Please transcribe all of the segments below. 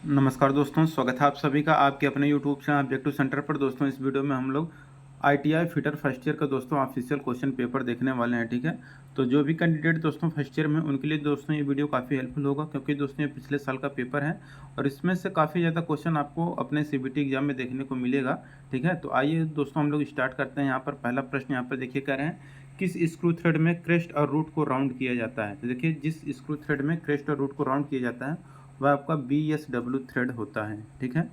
नमस्कार दोस्तों, स्वागत है आप सभी का आपके अपने यूट्यूब चैनल ऑब्जेक्टिव सेंटर पर। दोस्तों इस वीडियो में हम लोग आईटीआई फिटर फर्स्ट ईयर का दोस्तों ऑफिशियल क्वेश्चन पेपर देखने वाले हैं। ठीक है, तो जो भी कैंडिडेट दोस्तों फर्स्ट ईयर में उनके लिए दोस्तों ये वीडियो काफ़ी हेल्पफुल होगा, क्योंकि दोस्तों ये पिछले साल का पेपर है और इसमें से काफ़ी ज़्यादा क्वेश्चन आपको अपने सीबीटी एग्जाम में देखने को मिलेगा। ठीक है, तो आइए दोस्तों हम लोग स्टार्ट करते हैं। यहाँ पर पहला प्रश्न यहाँ पर देखिए कह रहे हैं, किस स्क्रू थ्रेड में क्रेस्ट और रूट को राउंड किया जाता है। तो देखिए जिस स्क्रू थ्रेड में क्रेस्ट और रूट को राउंड किया जाता है वह आपका BSW थ्रेड होता है। ठीक है,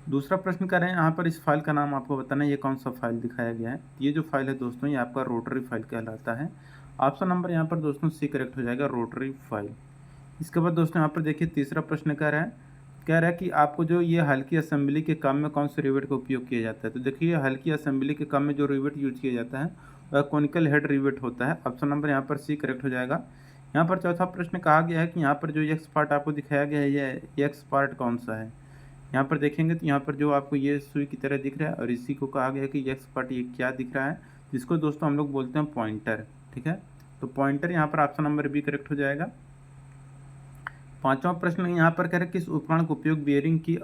दूसरा प्रश्न कर रहे हैं यहाँ पर, इस फाइल का नाम आपको बताना है, ये कौन सा फाइल दिखाया गया है। ये जो फाइल है दोस्तों ये आपका रोटरी फाइल कहलाता है। ऑप्शन नंबर यहाँ पर दोस्तों सी करेक्ट हो जाएगा, रोटरी फाइल। इसके बाद दोस्तों यहाँ पर देखिए तीसरा प्रश्न कह रहा है कि आपको जो ये हल्की असेंबली के काम में कौन से रिवेट का उपयोग किया जाता है। तो देखिए हल्की असेंबली के काम में जो रिवेट यूज किया जाता है वह कॉनिकल हेड रिवेट होता है। ऑप्शन नंबर यहाँ पर सी करेक्ट हो जाएगा। यहाँ पर चौथा प्रश्न कहा गया है कि यहाँ पर जो एक्स पार्ट आपको दिखाया गया है ये एक्स पार्ट कौन सा है। यहाँ पर देखेंगे तो यहाँ पर जो आपको ये सुई की तरह दिख रहा है और इसी को कहा गया है कि एक्स पार्ट ये क्या दिख रहा है, जिसको दोस्तों हम लोग बोलते हैं पॉइंटर। ठीक है, तो पॉइंटर यहाँ पर ऑप्शन नंबर बी करेक्ट हो जाएगा। पांचवा प्रश्न यहाँ पर कह रहे हैं, किस उपकरण का उपयोग बियरिंग की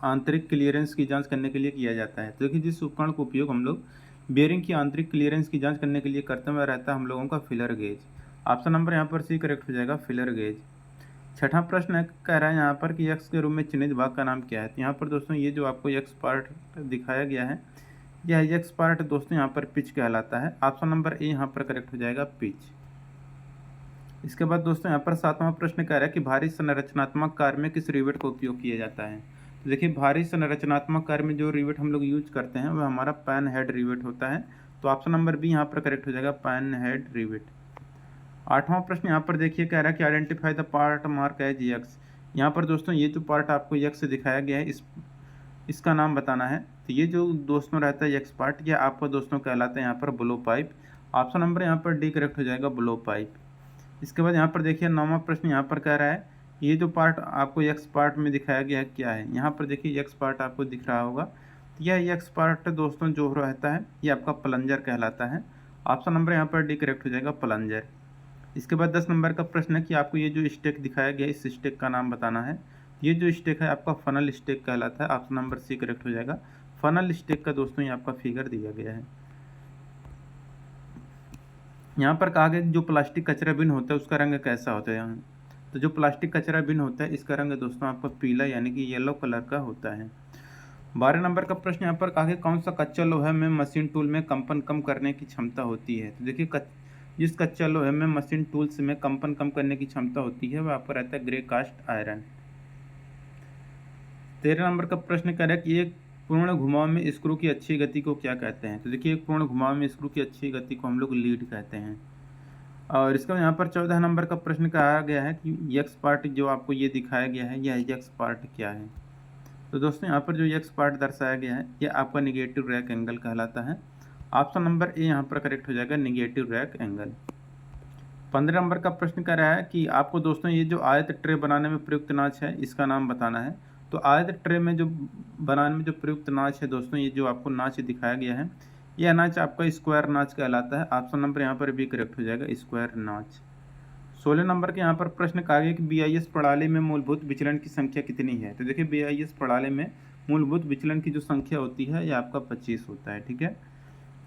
आंतरिक क्लियरेंस की जांच करने के लिए किया जाता है। तो देखिए जिस उपकरण का उपयोग हम लोग बियरिंग की आंतरिक क्लियरेंस की जांच करने के लिए करते हुए रहता है हम लोगों का फिलर गेज। ऑप्शन नंबर यहाँ पर सी करेक्ट हो जाएगा, फिलर गेज। छठा प्रश्न कह रहा है यहाँ पर कि यक्स के रूप में चिन्हित भाग का नाम क्या है। तो यहाँ पर दोस्तों ये जो आपको यक्स पार्ट दिखाया गया है यह यक्स पार्ट दोस्तों यहाँ पर पिच कहलाता है। ऑप्शन नंबर ए यहाँ पर करेक्ट हो जाएगा, पिच। इसके बाद दोस्तों यहाँ पर सातवां प्रश्न कह रहा है कि भारी संरचनात्मक कार्य में किस रिवेट का उपयोग किया जाता है। तो देखिए भारी संरचनात्मक कार्य में जो रिवेट हम लोग यूज करते हैं वह हमारा पैन हेड रिवेट होता है। तो ऑप्शन नंबर बी यहाँ पर करेक्ट हो जाएगा, पैन हेड रिवेट। आठवां प्रश्न यहाँ पर देखिए कह रहा है कि identify the part marked as X. यहाँ पर दोस्तों ये जो पार्ट आपको यक्स दिखाया गया है इसका नाम बताना है। तो ये जो दोस्तों रहता है यक्स पार्ट यह आपका दोस्तों कहलाता है यहाँ पर ब्लो पाइप। ऑप्शन नंबर यहाँ पर डी करेक्ट हो जाएगा, ब्लो पाइप। इसके बाद यहाँ पर देखिए नौवां प्रश्न यहाँ पर कह रहा है, ये जो पार्ट आपको यक्स पार्ट में दिखाया गया है क्या है। यहाँ पर देखिए यक्स पार्ट आपको दिख रहा होगा, यह यक्स पार्ट दोस्तों जो रहता है ये आपका प्लंजर कहलाता है। ऑप्शन नंबर यहाँ पर डी करेक्ट हो जाएगा, प्लंजर। इसके बाद 10 नंबर का प्रश्न है कि आपको ये जो स्टेक दिखाया गया है इस स्टेक का नाम बताना है। ये जो स्टेक है आपका फनल स्टेक कहलाता है। ऑप्शन नंबर सी करेक्ट हो जाएगा, फनल स्टेक का दोस्तों ये आपका फिगर दिया गया है। यहाँ पर कहा गया जो प्लास्टिक कचरा बिन होता है उसका रंग कैसा होता है। यहाँ तो जो प्लास्टिक कचरा बिन होता है इसका रंग दोस्तों आपका पीला यानी कि येलो कलर का होता है। 12 नंबर का प्रश्न यहाँ पर कहा गया कौन सा कच्चा लोहा में मशीन टूल में कंपन कम करने की क्षमता होती है। तो देखिए जिस कच्चा लोहे में मशीन टूल्स में कंपन कम करने की क्षमता होती है वह आपका रहता है ग्रे कास्ट आयरन। 13 नंबर का प्रश्न कह रहा है कि एक पूर्ण घुमाव में स्क्रू की अच्छी गति को क्या कहते हैं। तो देखिए एक पूर्ण घुमाव में स्क्रू की अच्छी गति को हम लोग लीड कहते हैं। और इसका यहाँ पर 14 नंबर का प्रश्न कहा गया है कि यक्स पार्ट जो आपको ये दिखाया गया है यह यक्स पार्ट क्या है। तो दोस्तों यहाँ पर जो यक्स पार्ट दर्शाया गया है यह आपका निगेटिव रैक एंगल कहलाता है। ऑप्शन नंबर ए यहाँ पर करेक्ट हो जाएगा, निगेटिव रैक एंगल। 15 नंबर का प्रश्न कर रहा है कि आपको दोस्तों ये जो आयत ट्रे बनाने में प्रयुक्त नाच है इसका नाम बताना है। तो आयत ट्रे में जो बनाने में जो प्रयुक्त नाच है दोस्तों ये जो आपको नाच दिखाया गया है यह नाच आपका स्क्वायर नाच कहलाता है। ऑप्शन नंबर यहाँ पर भी करेक्ट हो जाएगा, स्क्वायर नाच। 16 नंबर के यहाँ पर प्रश्न कहा गया कि BIS प्रणाली में मूलभूत विचलन की संख्या कितनी है। तो देखिए BIS प्रणाली में मूलभूत विचलन की जो संख्या होती है यह आपका 25 होता है। ठीक है,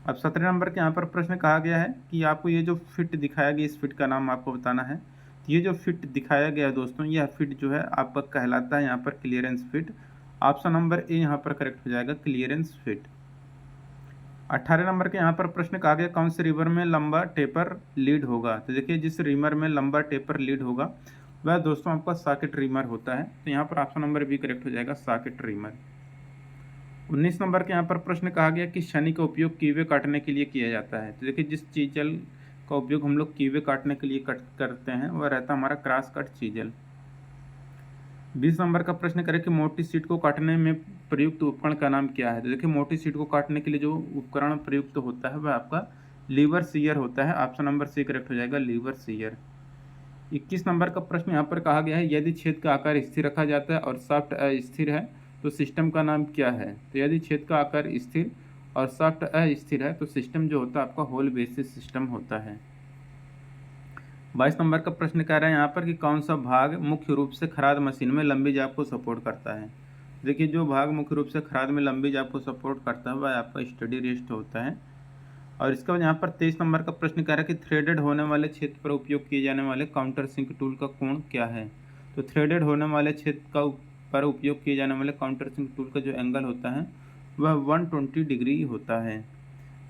अब 17 नंबर के यहाँ पर प्रश्न कहा गया है कि आपको ये जो फिट दिखाया गया इस फिट का नाम आपको बताना है। तो ये जो फिट दिखाया गया है दोस्तों यह फिट जो है आपका कहलाता है यहाँ पर clearance fit. Option number A यहाँ पर करेक्ट हो जाएगा, क्लियरेंस फिट। 18 नंबर के यहाँ पर प्रश्न कहा गया कौन से रिवर में लंबा टेपर लीड होगा। तो देखिए जिस रिवर में लंबा टेपर लीड होगा वह दोस्तों आपका सॉकेट रिमर होता है। तो यहाँ पर ऑप्शन नंबर बी करेक्ट हो जाएगा, सॉकेट रिमर। 19 नंबर के यहाँ पर प्रश्न कहा गया कि शनि का उपयोग कीवे काटने के लिए किया जाता है। तो देखिए जिस चीजल का उपयोग हम लोग कीवे काटने के लिए करते हैं वह रहता है हमारा क्रॉस कट चीजल। 20 नंबर का प्रश्न करें कि मोटी सीट को काटने में प्रयुक्त उपकरण का नाम क्या है। तो देखिए मोटी सीट को काटने के लिए जो उपकरण प्रयुक्त होता है वह आपका लीवर सीयर होता है। ऑप्शन नंबर सी करेक्ट हो जाएगा, लीवर सीयर। 21 नंबर का प्रश्न यहाँ पर कहा गया है यदि छेद का आकार स्थिर रखा जाता है और शाफ्ट अस्थिर है तो सिस्टम का नाम क्या है। तो यदि छेद का आकार स्थिर और शाफ्ट अस्थिर है तो सिस्टम जो होता है आपका होल बेसिस सिस्टम होता है। 22 नंबर का प्रश्न कह रहा है यहाँ पर कि कौन सा भाग मुख्य रूप से खराद मशीन में लंबी जाप को सपोर्ट करता है। देखिए जो भाग मुख्य रूप से खराद में लंबी जाप को सपोर्ट करता है वह आपका स्टडी रेस्ट होता है। और इसके बाद यहाँ पर 23 नंबर का प्रश्न कह रहा है कि थ्रेडेड होने वाले क्षेत्र पर उपयोग किए जाने वाले काउंटर सिंक टूल का कोण क्या है। तो थ्रेडेड होने वाले क्षेत्र का पर उपयोग किए जाने वाले काउंटर सिंक टूल का जो एंगल होता है वह 120 डिग्री होता है।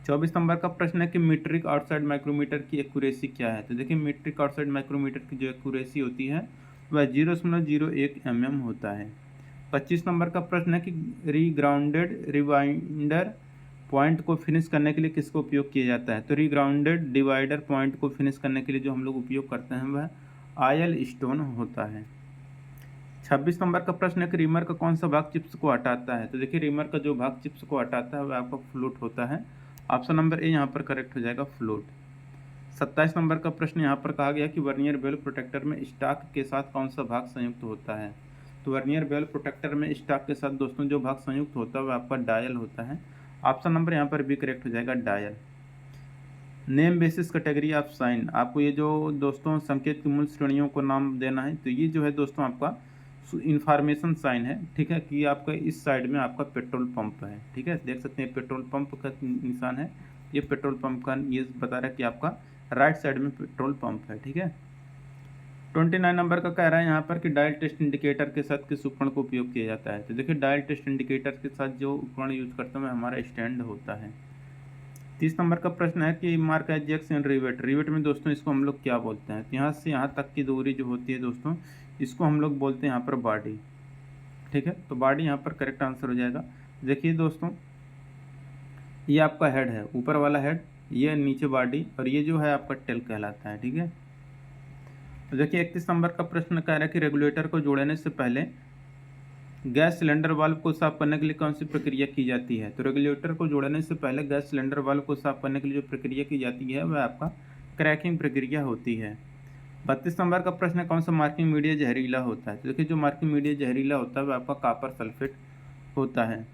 24 नंबर का प्रश्न है कि मीट्रिक आउटसाइड माइक्रोमीटर की एक्यूरेसी क्या है। तो देखिए मीट्रिक आउटसाइड माइक्रोमीटर की जो एक्यूरेसी होती है वह 0.01 mm होता है। 25 नंबर का प्रश्न है कि रीग्राउंडेड रिवाइंडर पॉइंट को फिनिश करने के लिए किसका उपयोग किया जाता है। तो रीग्राउंडेड डिवाइडर पॉइंट को फिनिश करने के लिए जो हम लोग उपयोग करते हैं वह आयल स्टोन होता है। 26 नंबर का प्रश्न है कि रीमर का कौन सा भाग चिप्स को हटाता है। तो देखिए रीमर का जो भाग चिप्स को हटाता है वह आपका फ्लूट होता है। ऑप्शन नंबर ए यहाँ पर करेक्ट हो जाएगा, फ्लूट। 27 नंबर का प्रश्न यहाँ पर कहा गया कि वर्नियर बेल प्रोटेक्टर में स्टॉक के साथ कौन सा भाग संयुक्त होता है। तो वर्नियर बेल प्रोटेक्टर में स्टॉक के साथ दोस्तों जो भाग संयुक्त होता है वह आपका डायल होता है। ऑप्शन नंबर यहाँ पर भी करेक्ट हो जाएगा, dial. Name basis category of sine, आपको ये जो दोस्तों संकेत की मूल श्रेणियों को नाम देना है। तो ये जो है दोस्तों आपका इंफॉर्मेशन साइन है, ठीक है, कि आपका इस साइड में आपका पेट्रोल पंप है, ठीक है, देख सकते हैं पेट्रोल पंप का निशान है, ये पेट्रोल पंप का ये बता रहा है कि आपका राइट साइड में पेट्रोल पंप है, ठीक है। 29 नंबर का कह रहा है यहाँ पर कि डायल टेस्ट इंडिकेटर के साथ किस उपकरण को उपयोग किया जाता है। तो देखिए डायल टेस्ट इंडिकेटर के साथ जो उपकरण यूज करते हैं हमारा स्टैंड होता है। 30 नंबर का प्रश्न है कि mark Ajax and rivet, rivet में दोस्तों इसको हम लोग क्या बोलते हैं। तो यहाँ से यहाँ तक की दूरी जो होती है दोस्तों इसको हम लोग बोलते हैं यहाँ पर बॉडी, ठीक है। तो बॉडी यहाँ पर करेक्ट आंसर हो जाएगा। देखिए दोस्तों ये आपका हेड है, ऊपर वाला हेड, ये नीचे बॉडी, और ये जो है आपका टेल कहलाता है, ठीक है। तो देखिए 31 नंबर का प्रश्न कह रहा है कि रेगुलेटर को जोड़ने से पहले गैस सिलेंडर वाल्व को साफ करने के लिए कौन सी प्रक्रिया की जाती है। तो रेगुलेटर को जोड़ने से पहले गैस सिलेंडर वाल्व को साफ करने के लिए जो प्रक्रिया की जाती है वह आपका क्रैकिंग प्रक्रिया होती है। 32 नंबर का प्रश्न है कौन सा मार्किंग मीडिया जहरीला होता है। तो देखिए जो मार्किंग मीडिया जहरीला होता है वह आपका कॉपर सल्फेट होता है।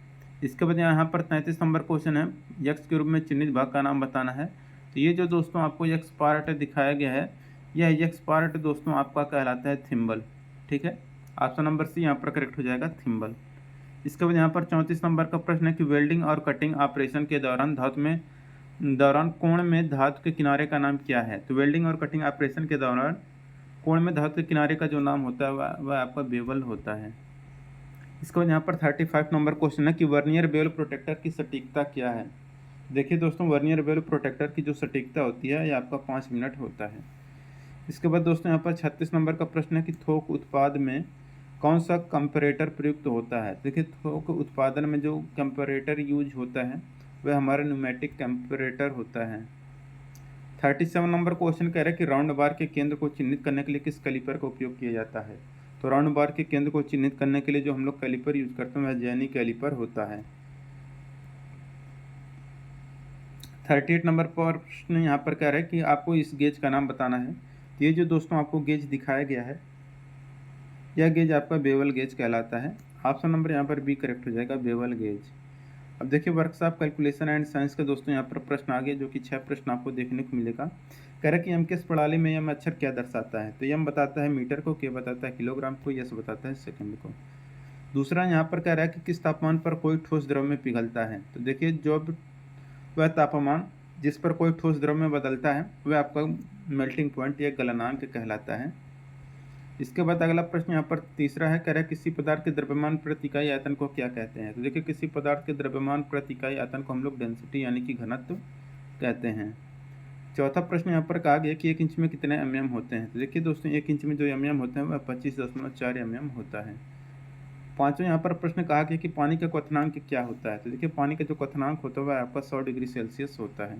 इसके बाद यहाँ पर 33 नंबर क्वेश्चन है यक्स के रूप में चिन्हित भाग का नाम बताना है। तो ये जो दोस्तों आपको यक्स पार्ट दिखाया गया है यह यक्स पार्ट दोस्तों आपका कहलाता है थिम्बल, ठीक है। ऑप्शन नंबर सी यहाँ पर करेक्ट हो जाएगा, थिम्बल। इसके बाद यहाँ पर 34 नंबर का प्रश्न है कि वेल्डिंग और कटिंग ऑपरेशन के दौरान कोण में धातु के किनारे का नाम क्या है। तो वेल्डिंग और कटिंग ऑपरेशन के दौरान कोण में धातु के किनारे का जो नाम होता है वह आपका बेवल होता है। इसके बाद यहाँ पर 35 नंबर क्वेश्चन है कि वर्नियर बेवल प्रोटेक्टर की सटीकता क्या है। देखिए दोस्तों वर्नियर बेवल प्रोटेक्टर की जो सटीकता होती है यह आपका 5 मिनट होता है। इसके बाद दोस्तों यहाँ पर 36 नंबर का प्रश्न है कि थोक उत्पाद में कौन सा कंपैरेटर प्रयुक्त होता है। देखिए थोक उत्पादन में जो कंपैरेटर यूज होता है वह हमारा न्यूमेटिक कंपैरेटर होता है। 37 नंबर क्वेश्चन कह रहा है कि राउंड बार के केंद्र को चिन्हित करने के लिए किस कैलिपर का उपयोग किया जाता है। तो राउंड बार के केंद्र को चिन्हित करने के लिए जो हम लोग कैलिपर यूज करते हैं वह जेनी कैलिपर होता है। 38 नंबर पर प्रश्न यहाँ पर कह रहा है कि आपको इस गेज का नाम बताना है। तो ये जो दोस्तों आपको गेज दिखाया गया है यह गेज आपका बेवल गेज कहलाता है। ऑप्शन नंबर यहाँ पर बी करेक्ट हो जाएगा, बेवल गेज। अब देखिए वर्कशॉप कैलकुलेशन एंड साइंस का दोस्तों यहाँ पर प्रश्न आ गया जो कि 6 प्रश्न आपको देखने को मिलेगा। कह रहा है कि एमकेएस प्रणाली में यम अक्षर क्या दर्शाता है। तो यम बताता है मीटर को, के बताता है किलोग्राम को, यस बताता है सेकंड को। दूसरा यहाँ पर कह रहा है कि किस तापमान पर कोई ठोस द्रव में पिघलता है। तो देखिए जो वह तापमान जिस पर कोई ठोस द्रव में बदलता है वह आपका मेल्टिंग पॉइंट या गलनांक कहलाता है। इसके बाद अगला प्रश्न यहाँ पर तीसरा है, कह रहा है किसी पदार्थ के द्रव्यमान प्रति इकाई आयतन को क्या कहते हैं। तो देखिए किसी पदार्थ के द्रव्यमान प्रति इकाई आयतन को हम लोग डेंसिटी यानी कि घनत्व कहते हैं। चौथा प्रश्न यहाँ पर कहा गया कि 1 इंच में कितने mm होते हैं। तो देखिए दोस्तों 1 इंच में जो mm होते हैं वह 25.4 mm होता है। पाँचवें यहाँ पर प्रश्न कहा गया कि पानी का क्वथनांक क्या होता है। तो देखिए पानी का जो क्वथनांक होता है वह आपका 100 डिग्री सेल्सियस होता है।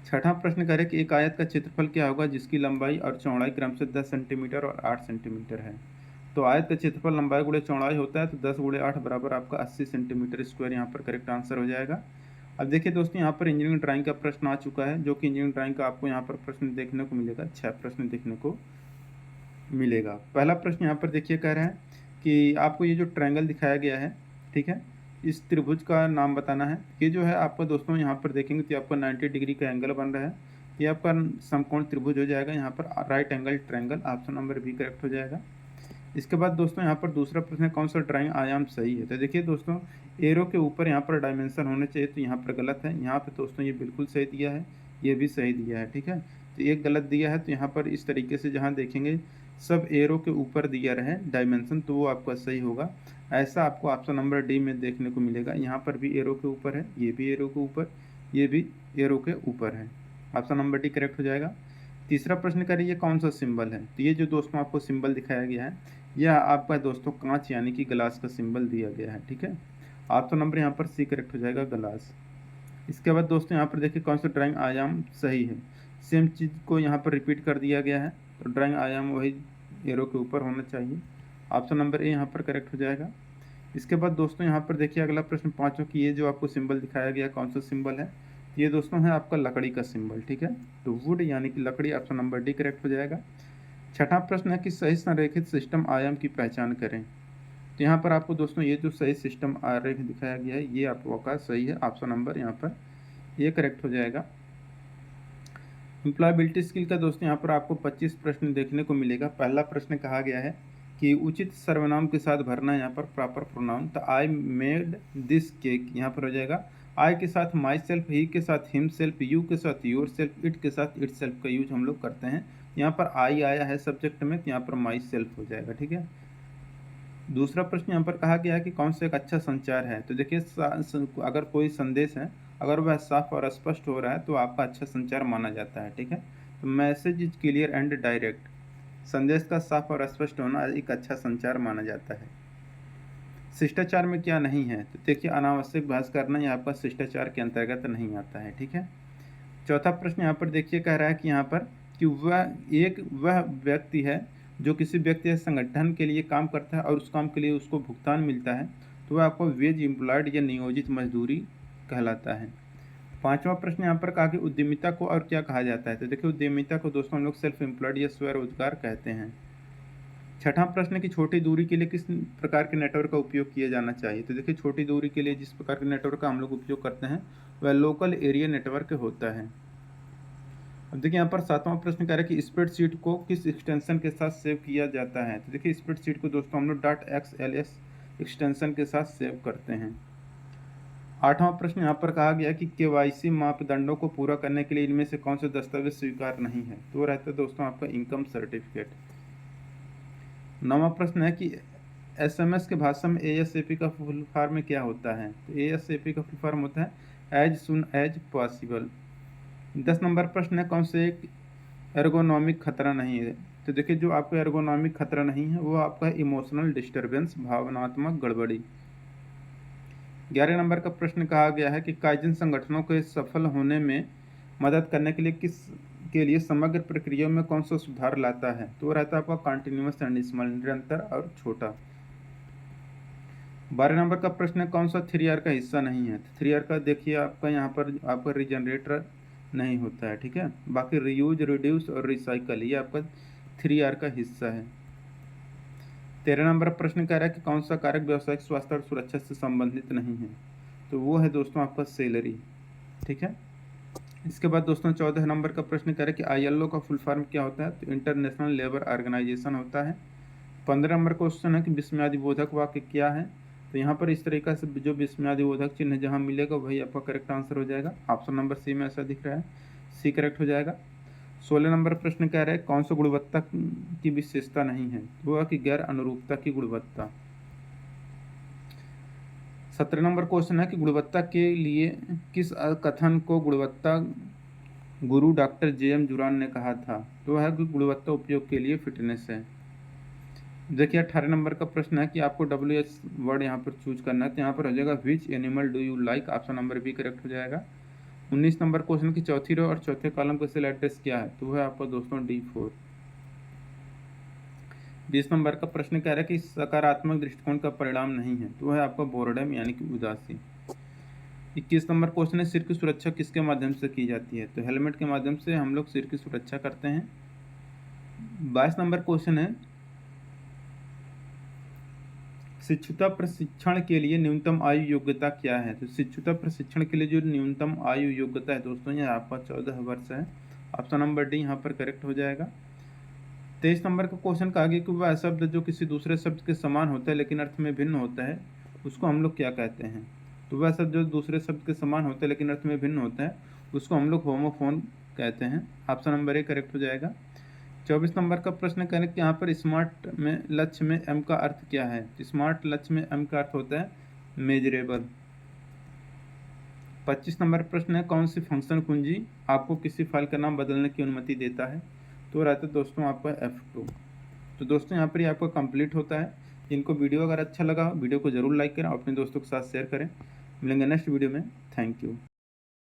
छठा प्रश्न करें कि एक आयत का क्षेत्रफल क्या होगा जिसकी लंबाई और चौड़ाई क्रमशः 10 सेंटीमीटर और 8 सेंटीमीटर है। तो आयत का क्षेत्रफल लंबाई गुणे चौड़ाई होता है तो 10 गुणे 8 बराबर आपका 80 सेंटीमीटर स्क्वायर यहाँ पर करेक्ट आंसर हो जाएगा। अब देखिए दोस्तों यहाँ पर इंजीनियरिंग ड्राइंग का प्रश्न आ चुका है जो कि इंजीनियरिंग ड्राइंग का आपको यहाँ पर प्रश्न देखने को मिलेगा, 6 प्रश्न देखने को मिलेगा। पहला प्रश्न यहाँ पर देखिए कह रहा है कि आपको ये जो ट्रायंगल दिखाया गया है, ठीक है, इस त्रिभुज का नाम बताना है। ये जो है आपको दोस्तों यहाँ पर देखेंगे तो आपको 90 डिग्री का एंगल बन रहा है। ये आपका समकोण त्रिभुज हो जाएगा, यहाँ पर right angle triangle, option number B correct हो जाएगा। इसके बाद दोस्तों यहाँ पर दूसरा प्रश्न है, कौन सा ड्राइंग आयाम सही है। तो देखिए दोस्तों, एरो के ऊपर यहाँ पर डायमेंशन होने चाहिए, तो यहाँ पर गलत है। यहाँ पे दोस्तों ये बिल्कुल सही दिया है, ये भी सही दिया है, ठीक है। तो एक गलत दिया है, तो यहाँ पर इस तरीके से जहाँ देखेंगे सब एरो के ऊपर दिया रहे डायमेंशन, तो वो आपका सही होगा। ऐसा आपको ऑप्शन नंबर डी में देखने को मिलेगा। यहाँ पर भी एरो के ऊपर है, ये भी एरो के ऊपर, ये भी एरो के ऊपर है। ऑप्शन नंबर डी करेक्ट हो जाएगा। तीसरा प्रश्न करिए, कौन सा सिंबल है। तो ये जो दोस्तों आपको सिंबल दिखाया गया है, यह आपका दोस्तों कांच यानी कि ग्लास का सिंबल दिया गया है, ठीक है। ऑप्शन नंबर यहाँ पर सी करेक्ट हो जाएगा, ग्लास। इसके बाद दोस्तों यहाँ पर देखिए कौन सा ड्राइंग आयाम सही है। सेम चीज़ को यहाँ पर रिपीट कर दिया गया है, तो ड्राइंग आयाम वही एरो के ऊपर होना चाहिए। ऑप्शन नंबर ए यहाँ पर करेक्ट हो जाएगा। इसके बाद दोस्तों यहाँ पर देखिए अगला प्रश्न पाँचों की, ये जो आपको सिंबल दिखाया गया कौन सा सिंबल है। ये दोस्तों है आपका लकड़ी का सिंबल, ठीक है। तो वुड यानी कि लकड़ी, ऑप्शन नंबर डी करेक्ट हो जाएगा। छठा प्रश्न है कि सही संरेखित सिस्टम आयाम की पहचान करें। तो यहाँ पर आपको दोस्तों ये जो सही सिस्टम आरेख दिखाया गया है, ये आपका सही है, ऑप्शन नंबर यहाँ पर ये करेक्ट हो जाएगा। एम्प्लॉयबिलिटी स्किल का दोस्तों यहाँ पर आपको 25 प्रश्न देखने को मिलेगा। पहला प्रश्न कहा गया है कि उचित सर्वनाम के साथ भरना, यहाँ पर प्रॉपर प्रोनाउन। तो आई मेड दिस केक, यहाँ पर हो जाएगा आई के साथ माई सेल्फ, ही के साथ हिम सेल्फ, यू के साथ योर सेल्फ, इट के साथ इट सेल्फ का यूज हम लोग करते हैं। यहाँ पर आई आया है सब्जेक्ट में, तो यहाँ पर माई सेल्फ हो जाएगा, ठीक है। दूसरा प्रश्न यहाँ पर कहा गया है कि कौन सा एक अच्छा संचार है। तो देखिए अगर कोई संदेश है, अगर वह साफ और स्पष्ट हो रहा है तो आपका अच्छा संचार माना जाता है, ठीक है। तो message is clear and direct, संदेश का साफ और स्पष्ट होना एक अच्छा संचार माना जाता है। शिष्टाचार में क्या नहीं है। तो देखिए अनावश्यक बहस करना, ये आपका शिष्टाचार के अंतर्गत नहीं आता है, ठीक है। चौथा प्रश्न यहाँ पर देखिए कह रहा है कि यहाँ पर कि वह व्यक्ति है जो किसी व्यक्ति या संगठन के लिए काम करता है और उस काम के लिए उसको भुगतान मिलता है, तो वह आपको वेज एम्प्लॉयड या नियोजित मजदूरी कहलाता है। पांचवा प्रश्न यहाँ पर कहा कि उद्यमिता को और क्या कहा जाता है। तो देखिए उद्यमिता को दोस्तों हम लोग सेल्फ एम्प्लॉयड या स्वरोजगार कहते हैं। छठा प्रश्न की छोटी दूरी के लिए किस प्रकार के नेटवर्क का उपयोग किया जाना चाहिए। तो देखिए छोटी दूरी के लिए जिस प्रकार के नेटवर्क का हम लोग उपयोग करते हैं वह लोकल एरिया नेटवर्क होता है। अब देखिए यहाँ पर सातवां प्रश्न कह रहा है कि स्प्रेडशीट को किस एक्सटेंशन के साथ सेव किया जाता है। तो देखिए स्प्रेडशीट को दोस्तों हम लोग .xls एक्सटेंशन के साथ सेव करते हैं। आठवां प्रश्न यहाँ पर कहा गया कि KYC मापदंडों को पूरा करने के लिए इनमें से कौन से दस्तावेज स्वीकार नहीं है। तो वो रहता है दोस्तों आपका इनकम सर्टिफिकेट। नौवां प्रश्न है कि SMS के भाषा में ASAP का फुल फॉर्म क्या होता है। तो ASAP का फुल फॉर्म होता है as soon as possible. 10 number प्रश्न है कौन से एक एर्गोनॉमिक खतरा नहीं है। तो देखिए जो आपका एर्गोनॉमिक खतरा नहीं है वो आपका इमोशनल डिस्टर्बेंस, भावनात्मक गड़बड़ी। 11 नंबर का प्रश्न कहा गया है कि काइजन संगठनों के सफल होने में मदद करने के लिए समग्र प्रक्रिया में कौन सा सुधार लाता है। तो वो रहता है आपका कंटिन्यूअस एंड स्मॉल, निरंतर और छोटा। 12 नंबर का प्रश्न है कौन सा 3R का हिस्सा नहीं है। 3R का देखिए आपका यहाँ पर आपका रिजनरेटर नहीं होता है, ठीक है। बाकी रीयूज, रिड्यूस और रिसाइकल ये आपका 3R का हिस्सा है। 13 नंबर प्रश्न कह रहा है कि कौन सा कारक व्यावसायिक स्वास्थ्य और सुरक्षा से संबंधित नहीं है। तो वो है दोस्तों आपका सैलरी, ठीक है। इसके बाद दोस्तों 14 नंबर का प्रश्न कह रहा है कि ILO का फुल फॉर्म क्या होता है। तो इंटरनेशनल लेबर ऑर्गेनाइजेशन होता है। 15 नंबर क्वेश्चन है कि विस्मयादिबोधक वाक्य क्या है। तो यहाँ पर इस तरीका से जो विस्मयादिबोधक चिन्ह जहाँ मिलेगा वही आपका करेक्ट आंसर हो जाएगा। ऑप्शन नंबर सी में ऐसा दिख रहा है, सी करेक्ट हो जाएगा। 16 नंबर प्रश्न कह रहे हैं कौन सा गुणवत्ता की विशेषता नहीं है। तो वह कि गैर अनुरूपता की गुणवत्ता। 17 नंबर क्वेश्चन है कि गुणवत्ता के लिए किस कथन को गुणवत्ता गुरु डॉक्टर JM जुरान ने कहा था। तो वह कि गुणवत्ता उपयोग के लिए फिटनेस है। देखिए 18 नंबर का प्रश्न है कि आपको WH वर्ड यहाँ पर चूज करना है। तो यहाँ पर हो जाएगा which animal do you like, option number B correct हो जाएगा। 19 नंबर क्वेश्चन की चौथी रो और चौथे कॉलम का सेल एड्रेस क्या है। तो वह आपका दोस्तों D4। 20 नंबर का प्रश्न कह रहा है कि सकारात्मक दृष्टिकोण का परिणाम नहीं है। तो वह आपका बोर्डम यानी कि उदासी। 21 नंबर क्वेश्चन है सिर की सुरक्षा किसके माध्यम से की जाती है। तो हेलमेट के माध्यम से हम लोग सिर की सुरक्षा करते हैं। 22 नंबर क्वेश्चन है शिक्षुता प्रशिक्षण के लिए न्यूनतम आयु योग्यता क्या है। तो शिक्षुता प्रशिक्षण के लिए जो न्यूनतम आयु योग्यता है दोस्तों ये आपका 14 वर्ष है। ऑप्शन नंबर डी यहाँ पर करेक्ट हो जाएगा। 23 नंबर का क्वेश्चन कहा गया कि वह शब्द जो किसी दूसरे शब्द के समान होता है लेकिन अर्थ में भिन्न होता है उसको हम लोग क्या कहते हैं। तो वह शब्द जो दूसरे शब्द के समान होता है लेकिन अर्थ में भिन्न होता है उसको हम लोग होमोफोन कहते हैं। ऑप्शन नंबर ए करेक्ट हो जाएगा। 24 नंबर का प्रश्न करें कि यहाँ पर स्मार्ट में लक्ष्य में एम का अर्थ क्या है। स्मार्ट लक्ष्य में एम का अर्थ होता है मेजरेबल। 25 नंबर प्रश्न है कौन सी फंक्शन कुंजी आपको किसी फाइल का नाम बदलने की अनुमति देता है। तो रहता है दोस्तों आपका F2। तो दोस्तों यहाँ पर ही आपका कंप्लीट होता है। इनको वीडियो अगर अच्छा लगा वीडियो को जरूर लाइक करें, अपने दोस्तों के साथ शेयर करें। मिलेंगे नेक्स्ट वीडियो में। Thank you.